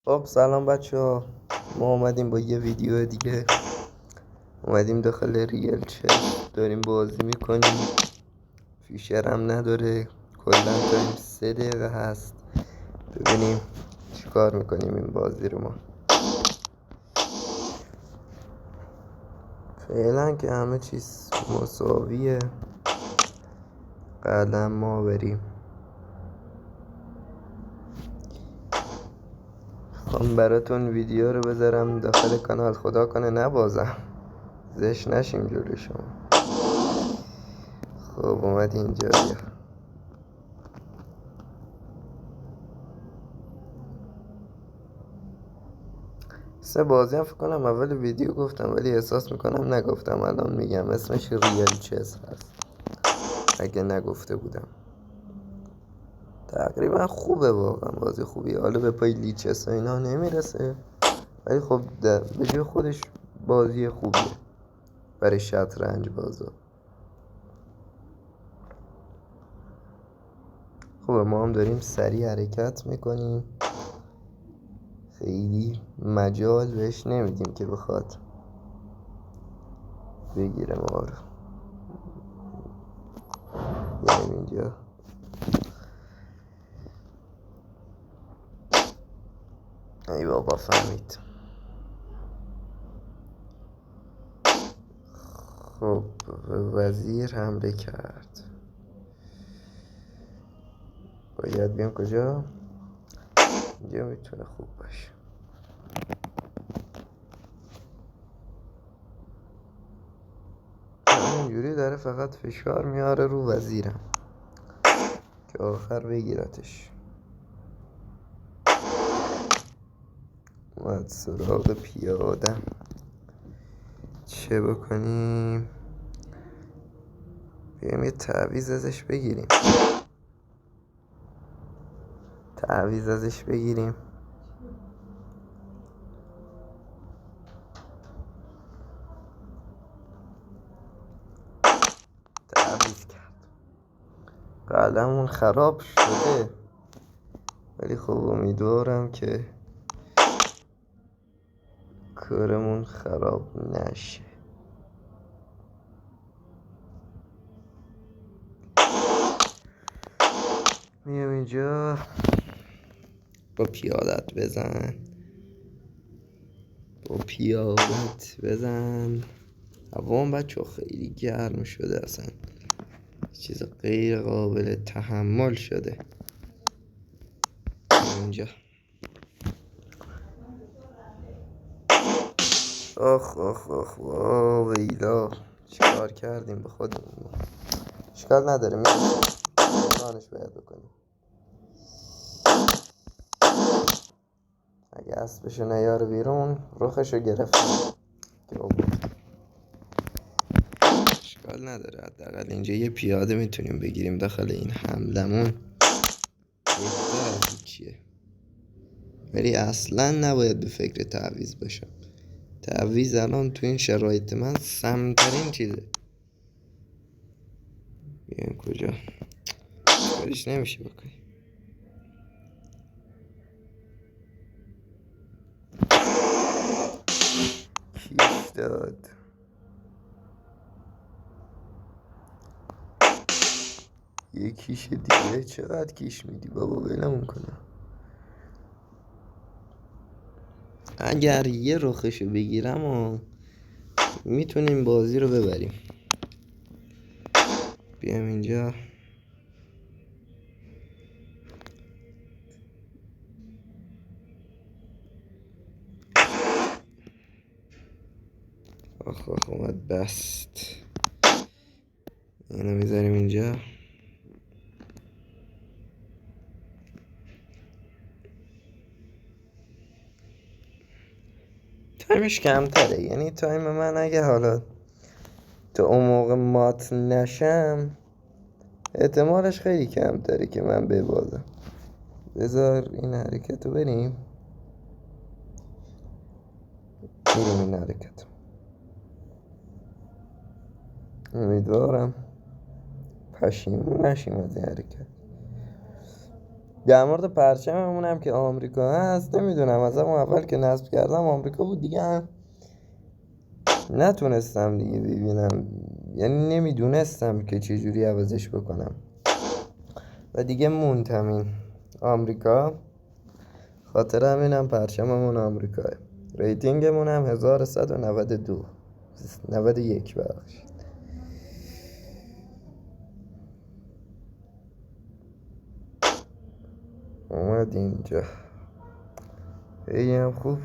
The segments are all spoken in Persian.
خب سلام بچه ها، ما اومدیم با یه ویدیو دیگه. اومدیم داخل ریل چت داریم بازی میکنیم. فیشر هم نداره، کلا داریم 3 دقیقه هست. ببینیم چیکار میکنیم این بازی رو. ما فعلا که همه چیز مساویه. قدم ما بریم. خب براتون ویدیو رو بذارم داخل کانال، خدا کنه نبازم زش نشیم جلوی شما. خب اومد اینجا بیا. سه بازی هم فکر کنم اول ویدیو گفتم ولی احساس میکنم نگفتم. الان میگم اسمش ریل چس هست اگه نگفته بودم. تقریبا خوبه، واقعا بازی خوبی. حالا به پای لیچس و اینا نمیرسه ولی خب به جای خودش بازی خوبیه برای شطرنج بازا. خب ما هم داریم سریع حرکت میکنیم، خیلی مجال بهش نمیدیم که بخواد بگیره ما رو. بیایم اینجا. ای بابا فهمید. خب وزیر حمله کرد. باید بیام کجا؟ اینجا میتونه خوب باشه. اینجوری داره فقط فشار میاره رو وزیرم که آخر بگیرتش. اومد سراغ پیاده. چه بکنیم؟ بیایم یه تعویض ازش بگیریم. تعویض کرد. قلمون خراب شده ولی خب امیدوارم که کارمون خراب نشه. میام اینجا. با پیادت بزن. هوام بچه خیلی گرم شده، اصلا چیز غیر قابل تحمل شده اینجا. آخ ویلا چیکار کردیم به خودمون. اشکال نداره، میرانش باید بکنیم. اگه اسبشو نیاره بیرون رخشو گرفتیم. اشکال نداره، حداقل اینجا یه پیاده میتونیم بگیریم داخل این حملمون. بهتر از هیچیه. ولی اصلا نباید به فکر تعویض باشم. تعویض الان تو این شرایط من سمترین چیزه. بیایم کجا؟ کارش نمیشه بکنی. کیش داد. یه کیش دیگه. چقدر کیش میدی بابا؟ ولمون کنه. اگر یه رخشو بگیرم و میتونیم بازی رو ببریم. بیام اینجا. آخ اومد بست. اینو میذاریم اینجا. تایمش کمتره، یعنی تایم من اگه حالا تا اون موقع مات نشم احتمالش خیلی کمتره که من ببازم. بذار این حرکت رو بریم این حرکت. امیدوارم پشیمون نشیم از این حرکت. در مورد پرچممون هم که آمریکا هست، نمیدونم از اون اول که نصب کردم آمریکا بود دیگه، هم نتونستم دیگه ببینم، یعنی نمیدونستم که چجوری عوضش بکنم و دیگه موند همین آمریکا. خاطر همینم پرچممون آمریکاه. ریتینگمون هم 1192 91 بخشید. اومد اینجا بگم خوب،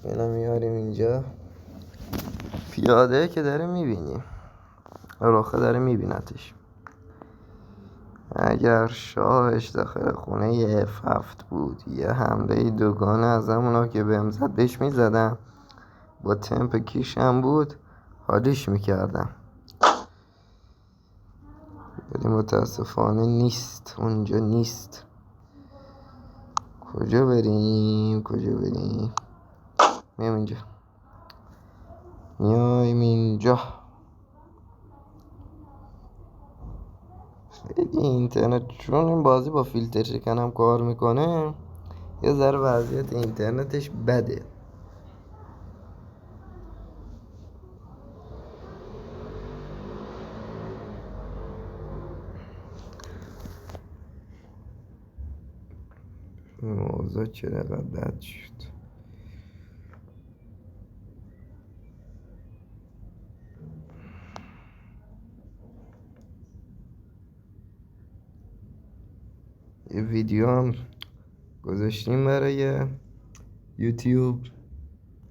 اینو میاریم اینجا. پیاده که داره میبینیم، راخه داره میبینتش. اگر شاهش داخل خونه F7 بود، یه حمله دوگانه از همونا که بهم زد بهش میزدم، با تمپ کیشم بود حالیش میکردم، ولی متاسفانه نیست، اونجا نیست. کجا بریم میام اینجا، میایم اینجا. خیلی اینترنت، چون این بازی با فیلتر شکنم کار میکنه، یه ذره وضعیت اینترنتش بده. موضوع چرا بد شد؟ یه ویدیو هم گذاشتیم برای یوتیوب،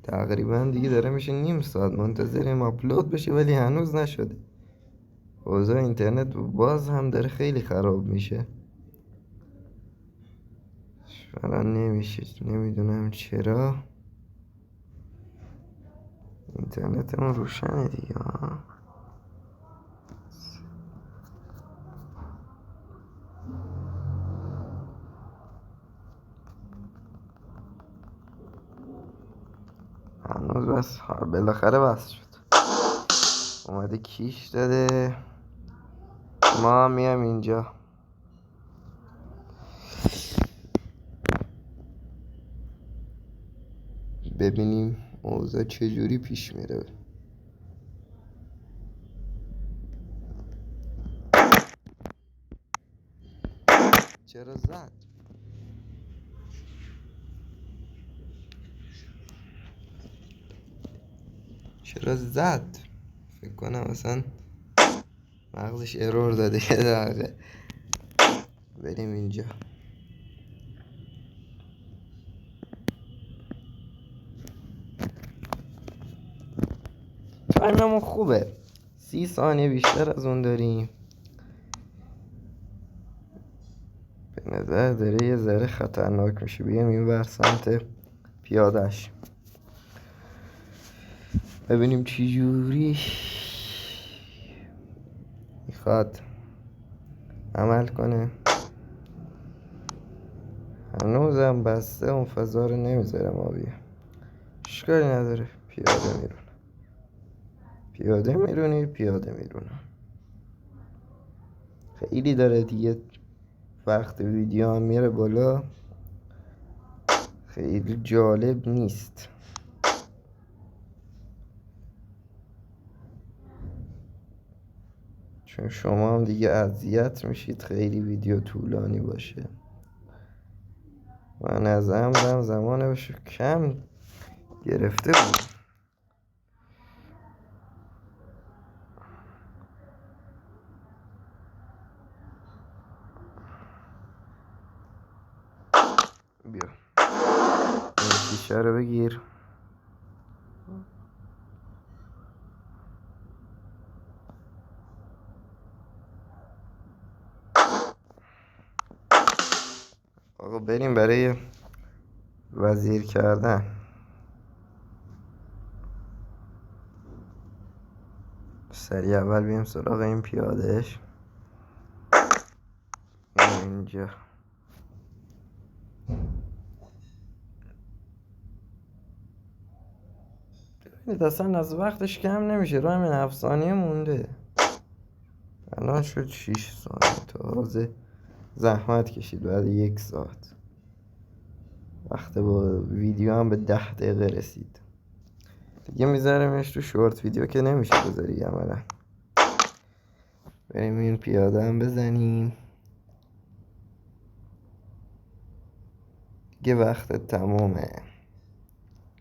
تقریبا دیگه داره میشه نیم ساعت منتظریم آپلود بشه، ولی هنوز نشده. اوضاع اینترنت باز هم داره خیلی خراب میشه، الان نمیشه، نمیدونم چرا. اینترنتمون روشنه دیگه. هنوز بس، بالاخره بس شد، اومده کیش داده. ما هم میام اینجا. ببینیم اوضاع چجوری پیش میره. چرا زد؟ فکر کنم اصلا مغزش ارور داده یه دقیقه. بریم اینجا. تایممون خوبه، 30 ثانیه بیشتر از اون داریم. به نظر داره یه ذره خطرناک میشه. بیایم این ور سمت پیادهش، ببینیم چی جوری میخواد عمل کنه. هنوزم بسته، اون فضا رو نمیذاره ما بیه. اشکالی نداره، پیاده میرونه. خیلی داره دیگه، وقت ویدیو هم میره بالا، خیلی جالب نیست. چون شما هم دیگه اذیت میشید خیلی ویدیو طولانی باشه. من از عمدم زمانش کم گرفته بود. بیا این شیشه رو بگیر. آقا بریم برای وزیر کردن. سریع اول بیم سراغ این پیادهش. اینجا ببینید اصلا از وقتش کم نمیشه، رو همین 7 ثانیه مونده. الان شد 6 ثانیه، تازه زحمت کشید بعد 1 ساعت. وقت با ویدیو هم به 10 دقیقه رسید. دیگه میذارمش تو شورت ویدیو که نمیشه بذاری عملا. بریم این پیاده هم بزنیم. دیگه وقت تمومه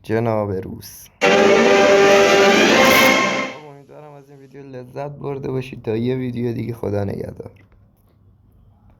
جناب روس. امیدوارم از این ویدیو لذت برده باشید. تا یه ویدیو دیگه، خدا نگهدار.